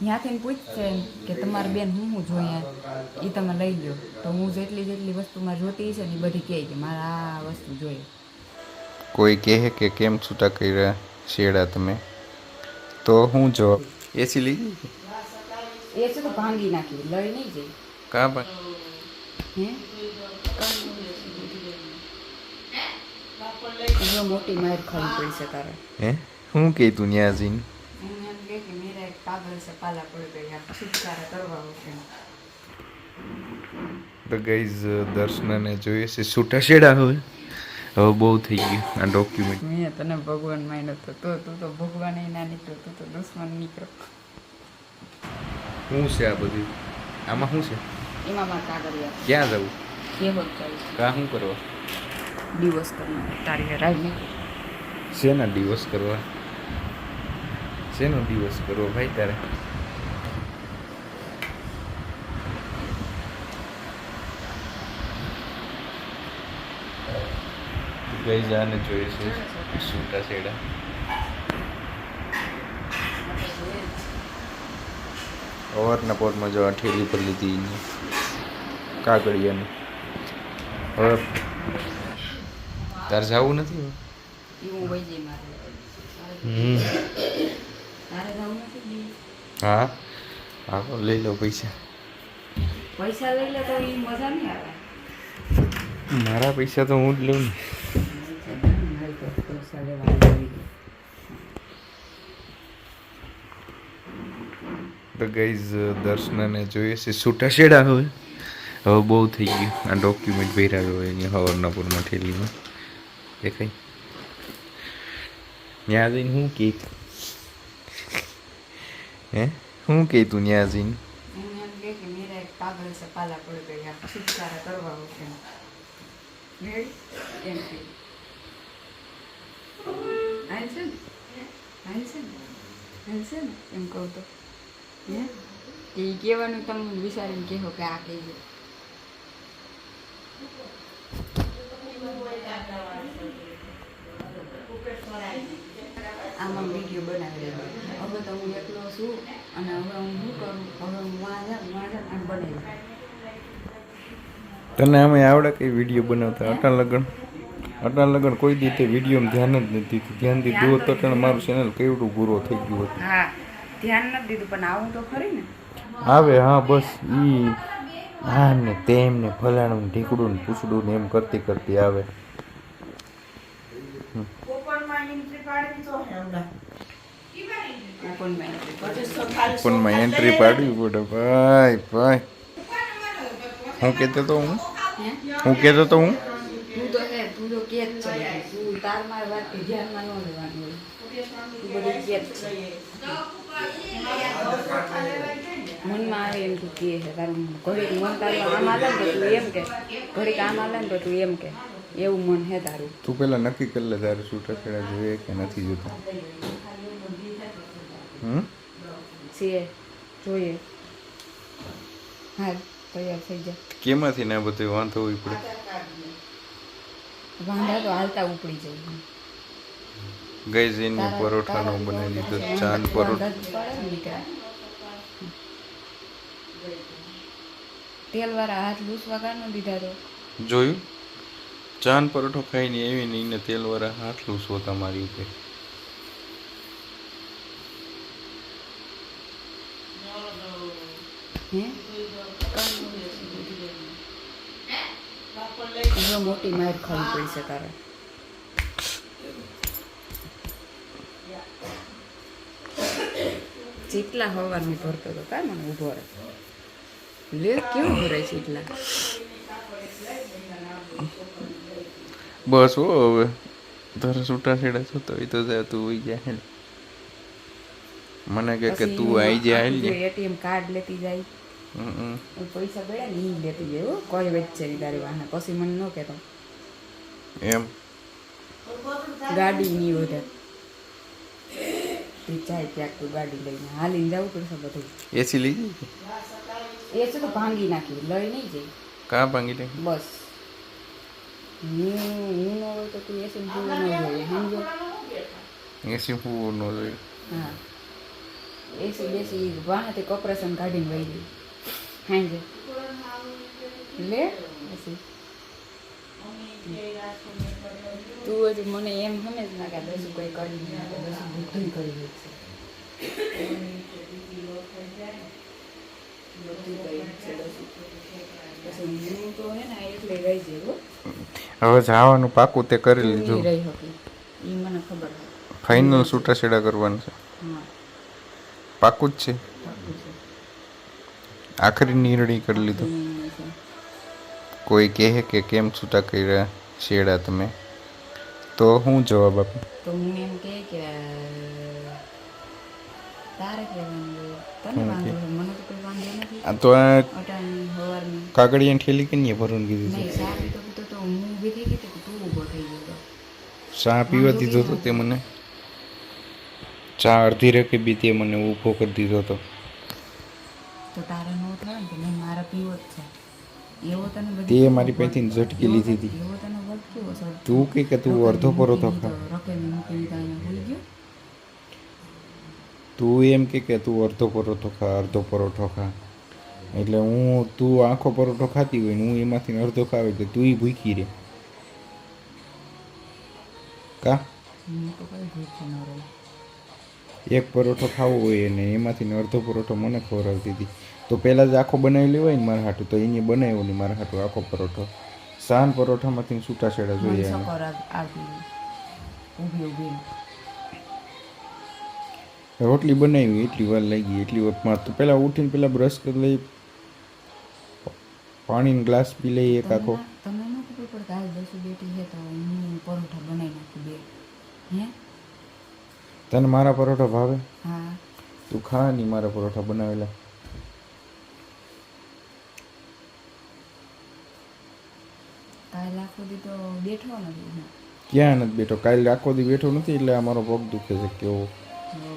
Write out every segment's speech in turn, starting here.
ત્યાંથી પૂછશે કે તમારે બેન હું જોઈએ એ તમે લઈ લો તો હું જેટલી વસ્તુ મારે જોતી છે ને એ બધી કહે કે મારે આ વસ્તુ જોઈએ. કોઈ કહે કે કેમ છૂટા કર્યા શેડા તમે તો હું જવાબ એસી લઈ જાય એ છે તો ભાંગી નાખી લઈ નહીં જઈ કાં પણ હે જો મોટી માર ખાવી પડશે તારે. હે હું કહે તું ન્યા જઈને એમ કહે કે મેરા એક પાગલ સે પાલા પડ ગયા છુટકારા કરવા છે. તો ગાઈઝ દર્શનાને જોઈએ છે છૂટા શેડા હવે બહુ થઈ ગયું આ ડોક્યુમેન્ટ. મેં તને ભગવાન માન્યો તો તું તો ભગવાન ના નીકળ્યો તું તો દુશ્મન નીકળ્યો. શું છે આ બધું આમાં શું છે એમાં મારે કાગળિયા ક્યાં જવું એ હોત ચાલીસ કાં શું કરવા દિવસ કરવાનો તારી રાઈ નહીં શેના દિવસ કરવા શેનો દિવસ કરવો ભાઈ તારે ગઈ જાને જોઈએ છે છૂટા છેડા અવારના પોરમાં જો ઠેલી પર લીધી કાગળિયાની હવે તારે જવું નથી એ હું વહી જઈ મારે તારે જવું નથી. હા હા લઈ લો પૈસા પૈસા લઈ લે તો એ મજા નહીં આવે. મારા પૈસા તો હું જ લઉં ને. પૈસા લેવા આવી ગઈ. તો ગાઈઝ દર્શનાને જોઈએ છે છૂટા છેડા હવે બહુ થઈ ગયું આ ડોક્યુમેન્ટ ભર્યા હોય અહીંયા હવરનાપુરમાં ઠેલીમાં દેખાય ત્યાં જઈને શું કહે હે શું કહે તું ત્યાં જઈને એમ કહે કે મેરા એક પાગલ સે પાલા પડ ગયા છુટકારા કરવા છે. એમ કે હાલશે ને એમ કહું તો હે એ કહેવાનું તમે વિચારીને કહો કે આ કહેજો. આમાં વિડીયો બનાવી રહ્યો હવે તો હું એકલો છું અને હવે હું શું કરું હવે હું અને બનાવી તને આમે આવડે કઈ વિડીયો બનાવતા અટા લગન કોઈ દી તે વિડીયોમાં ધ્યાન જ નથી દીધું ધ્યાનથી દૂર તો તને મારું ચેનલ કેવડું પૂરો થઈ ગયું હતું. હા ધ્યાન નથી દીધું પણ આવું તો ખરી ને આવે હા બસ ઈ હા ને તેમ ને ફલાણું ને ઢીકડું ને પૂછડું ને એમ કરતી આવે. ઓપનમાં એન્ટ્રી પાડવી પડે ભાઈ હું કહેતો તો હું તું તો કે જ છે તું તાર માર વાત ધ્યાનમાં ન લેવાનું હોય તું બધું કે જ છે મનમાં આવે એમ તું કહે છે તારું ઘડીક મન તારું આમ હાલે ને તો તું એમ કે ઘડીક આમ હાલે ને તો તું એમ કે એવું મન હે તારું. તું પેલા નક્કી કરી લે તારે છૂટા છેડા જોઈએ કે નથી જોતા. છે જોઈએ હા તૈયાર થઈ જાય. કેમાંથી ને બધું વાંધો હોય પડે વાંધા તો હાલતા ઉપડી જાય. ગઈ જઈને પરોઠાનો બનાવી દીધો ચાંદ પરોઠા તેલ વાળા હાથ લૂસવા કાનો દીધા તો જોયું ચાંદ પરોઠો ખાઈને એવી ને એને તેલવાળા હાથ લૂસો તમારી ઉપર હે મોટી માર ખાવી પડશે તારે. ચીટલા હવાની ભરતો હતો કા મને ઊભો રહે લે કેવું ભરાય ચીટલા બસ હો હવે તારે છૂટા છેડા થતો હોય તો તું હોઈ જાય મને કે તું આવી જાય એટીએમ કાર્ડ લેતી જાય પૈસા ગયા ને ઈ લેતી જાય કોઈ વચ્ચે ની તારી વાહને પછી મને ન કહેતો એમ ગાડી ની વધે જાય ક્યાંક તું ગાડી લઈને હાલીને જવું પડશે બધું. એસી લઈ જાય એ છે તો ભાંગી નાખી લઈ નહીં જાય કાં ભાંગી નાખી બસ હું ન હોય તો તું એસી ફૂલ ન જોઈએ સમજો એસી હું ન જોઈએ હા એસી બેસી વાહથી કોપરેશન કાઢીને વહી ગઈ હાંજે લે પછી તું હજી મને એમ સમજ ના કે દસું કંઈ કરી નહીં દસું બધું કરી દે છે બધું કરી છે દસું પછી હું તો હે ને એટલે રહી જઈ હવે જવાનું પાકું તે કરી રહી લીધું હતી એ મને ખબર છે ફાઇનલ છૂટાછેડા કરવાનું છે હા પાકું જ છે પાકું છે આખરી નિર્ણય કરી લીધો કોઈ કહે કે કેમ છૂટા કર્યા છેડા તમે તો હું જવાબ આપું તો હું એમ કહે કે તારે કહેવાનું તને વાંધો છે મને તો કોઈ વાંધો નથી આ તો આ અટાણી સવારની કાગળિયા ઠેલી કે નહીં ભરવાનું કીધું નહીં ચા પીતો પીતો તો હું ઊભી થઈ ગઈ તો તું ઊભો થઈ ગયો ચા પીવા દીધો તો તે મને ચા અડધી રકી બી તે મને ઊભો કરી દીધો હતો તો તારે ન થાય ને કે નહીં મારા પીવો જ છે એવો તને તે બધી મારી પાસેથી ઝટકી લીધી હતી એવો તને વર્ત કેવો સર તું કે તું અડધો પરોઠો ખા રકેલી મૂકીને ત્યાં ભૂલી ગયો તું એમ કે તું અડધો પરોઠો ખા અડધો પરોઠો ખા એટલે હું તું આખો પરોઠો ખાતી હોય ને હું એમાંથી અડધો ખાવે તો તું ભૂખી રે કા હું તો કઈ ભૂખી ન રહી એક પરોઠો ખાવો હોય ને એમાંથી અડધો પરોઠો મને ખવડાવતી હતી તો પહેલાં જ આખો બનાવી લેવાય ને મારા હાટું તો એને બનાવ્યો નહીં મારા હાટું આખો પરોઠો સાન પરોઠામાંથી છૂટાછેડા મને જોઈએ સકોર આવતી ઊભી ઊભી રોટલી બનાવી એટલી વાર લાગી એટલી વારમાં તો પહેલાં ઉઠીને પહેલાં બ્રશ કરી લઈ પાણીનો ગ્લાસ પી લઈ એક આખો તમને ન ખબર પડતા આજ દસુ બેટી છે તો હું પરોઠા બનાવી નાખું બે હે તને મારા પરોઠા ભાવે હા તું ખા નહીં મારા પરોઠા બનાવેલા કાલ આખો દી તો બેઠો નથી હું ક્યાં નથી બેઠો કાલે આખો દી બેઠો નથી એટલે આ મારો પગ દુખે છે કેવો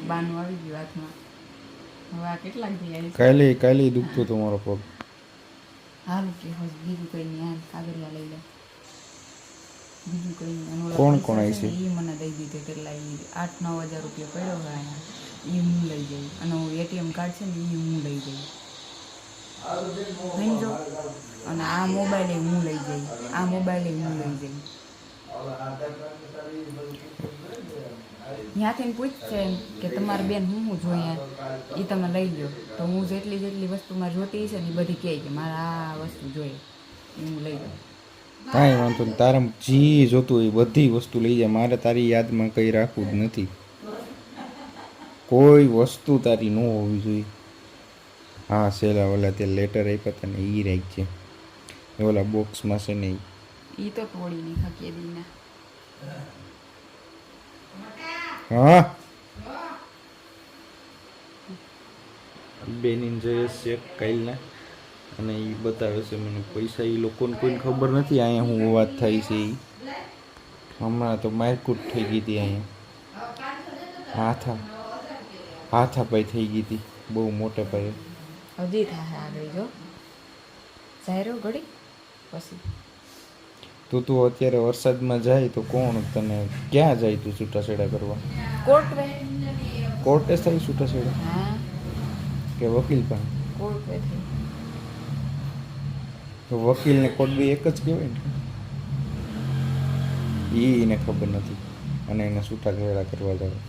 બાનું આવી ગયું હાથમાં હવે આ કેટલાક દી આવી કાલે દુખતો હતો મારો પગ હારું કે હવે બીજું કંઈ નહીં હાલ કાગળિયા લઈ લે બીજું કંઈ નહીં અને ઓલા કોણ પૈસા કોણ આવી છે છે? ને એ મને દઈ દીધે કેટલા એ 8-9 હજાર રૂપિયા પડ્યો હોય અહીંયા એ હું લઈ જઈ અને એટીએમ કાર્ડ છે ને એ હું લઈ જઈ સમજો અને આ મોબાઈલ હું લઈ જઈ આ મોબાઈલ હું લઈ જઈ ત્યાંથી પૂછશે એમ કે તમારે બેન હું જોઈએ એ તમે લઈ લો તો હું જેટલી જેટલી વસ્તુ મારે જોતી છે ને એ બધી કહે કે મારે આ વસ્તુ જોઈએ એ હું લઈ લઉં કાંઈ વાંધો નહીં તારે જી જોતું હોય એ બધી વસ્તુ લઈ જાય મારે તારી યાદમાં કંઈ રાખવું જ નથી કોઈ વસ્તુ તારી ન હોવી જોઈએ હા સેલા ઓલા તે લેટર આપ્યા હતા ને એ રાખજે એ ઓલા બોક્સમાં છે ને એ તો તોડી નહીં ખકીએ દીના હા બેનીને જોઈએ છે કાલના અને એ બતાવે છે મને પૈસા એ લોકોને કોઈને ખબર નથી અહીંયા હું વાત થાય છે એ હમણાં તો મારકૂટ થઈ ગઈ હતી અહીંયા હાથાપાઈ થઈ ગઈ હતી બહુ મોટા પાયે હજી થાય આગળ જો સાયરો ઘડી પછી તું અત્યારે વરસાદમાં જાય તો કોણ તને ક્યાં જાય તું છૂટાછેડા કરવા કોર્ટ વે કોર્ટે થાય છૂટાછેડા હા કે વકીલ પાસે કોર્ટ વે થઈ તો વકીલ ને કોર્ટ બી એક જ કહેવાય ને એને ખબર નથી અને એને છૂટાછેડા કરવા જાય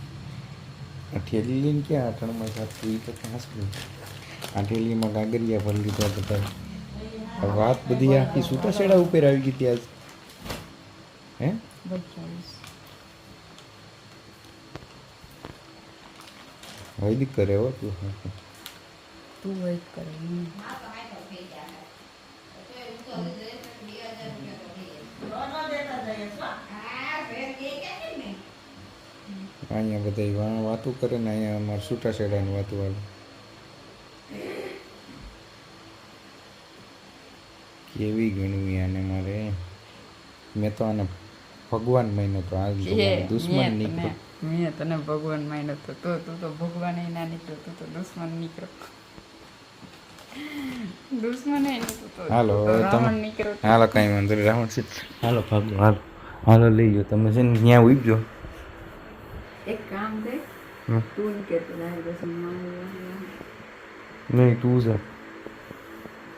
આ ઠેલી લઈને ક્યાં આટણમાં જાતું એ તો ક્યાં ગયું આ ઠેલીમાં કાગરિયા ભરી લીધા બધા વાત બધી આખી છૂટાછેડા ઉપર આવી ગઈ ત્યાં હે વૈદિક કરે હો તું તું વેઇટ કરે અહીંયા બધા વાતું કરે ને અહીંયા અમારે છૂટાછેડાની વાતું આવે કેવી ગણવી આને મારે મેં તો આને ભગવાન માન્યો તો આજ દુશ્મન નીકળ્યો મેં તને ભગવાન માન્યો તો તું તો ભગવાન ના નીકળ્યો તું તો દુશ્મન નીકળ્યો દુશ્મન હાલો તમે હાલો કાંઈ વાંધો નહીં રાવણ છે હાલો ભાગો હાલો લઈ જાઓ તમે છે ને ત્યાં ઉઈ ગયો એક કામ કર તું ને કહેતો જાય પછી મારું નહીં તું જા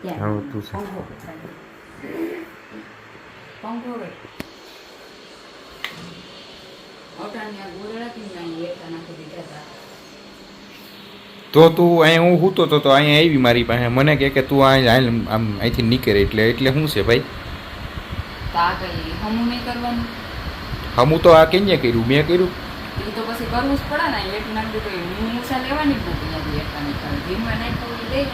ક્યાં હા, તું છે. પંખો રે ઓટાની આ ગોળાથી નાઈ એકા નાખી દીધા હતા. તો તું અહીંયા હું સૂતો તો અહીંયા આવી મારી પાસે મને કહે કે તું આમ અહીંથી નીકળે એટલે શું છે ભાઈ તો આ કઈ હમું નહીં કરવાનું હમું તો આ કેને કર્યું મેં કર્યું એ તો પછી કરવું જ પડે ને એક નાખી તો હું મૂસા લેવાની જ નથી ત્યાંથી એકા નીકળ ધીમા નાખ તો લઈ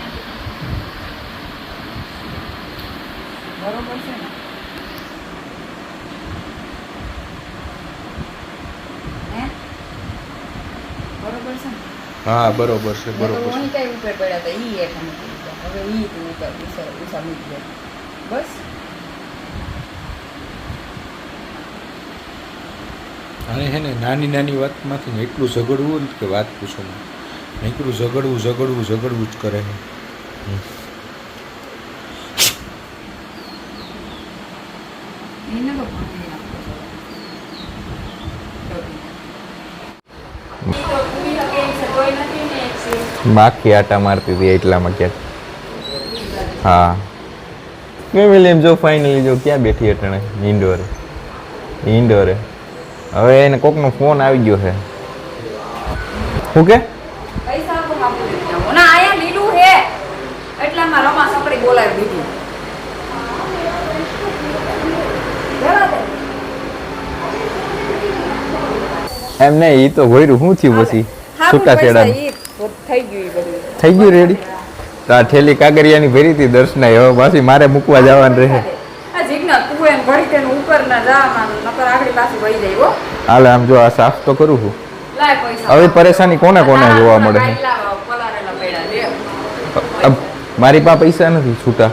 બરોબર છે ને હે બરોબર છે ને હા બરોબર છે મેં તો અહીં કઈ ઉપર પડ્યા હતા ઈ એકા મૂકી દીધા હવે ઈ તું ઉપર ઉષા મૂકી દે બસ અને હે ને નાની નાની વાતમાંથી ને એટલું ઝઘડવું ને કે વાત પૂછો ને નીકળું ઝઘડવું જ કરે છે એને તો પાણી નાખો માખી આટા મારતી હતી એટલામાં ક્યાંક હા ફેમિલી એમ જો ફાઇનલી જો ક્યાં બેઠી અટાણે ઇન્ડોરે હવે એને કોકનો ફોન આવી ગયો છે શું કે પૈસા આપો આપો ના આયા લીલું હે એટલામાં રમા સકડી બોલાવી દીધી એમ નહીં ઈ તો ભોયરું શું થયું પછી છૂટા છેડા થઈ ગયું ઈ બધું થઈ ગયું રેડી તો આ ઠેલી કાગરિયાની ભરી હતી દર્શના હવે પાછી મારે મૂકવા જવાનું રહે આ જીગના તું એમ ઘડી તેન ઉપર ના જા નકર આગળ પાછી વહી જાય હો હાલે આમ જો આ સાફ તો કરું છું લાય પૈસા હવે પરેશાની કોને કોને જોવા મળે છે પલારેલા પેડા લે મારી પાસે પૈસા નથી છૂટા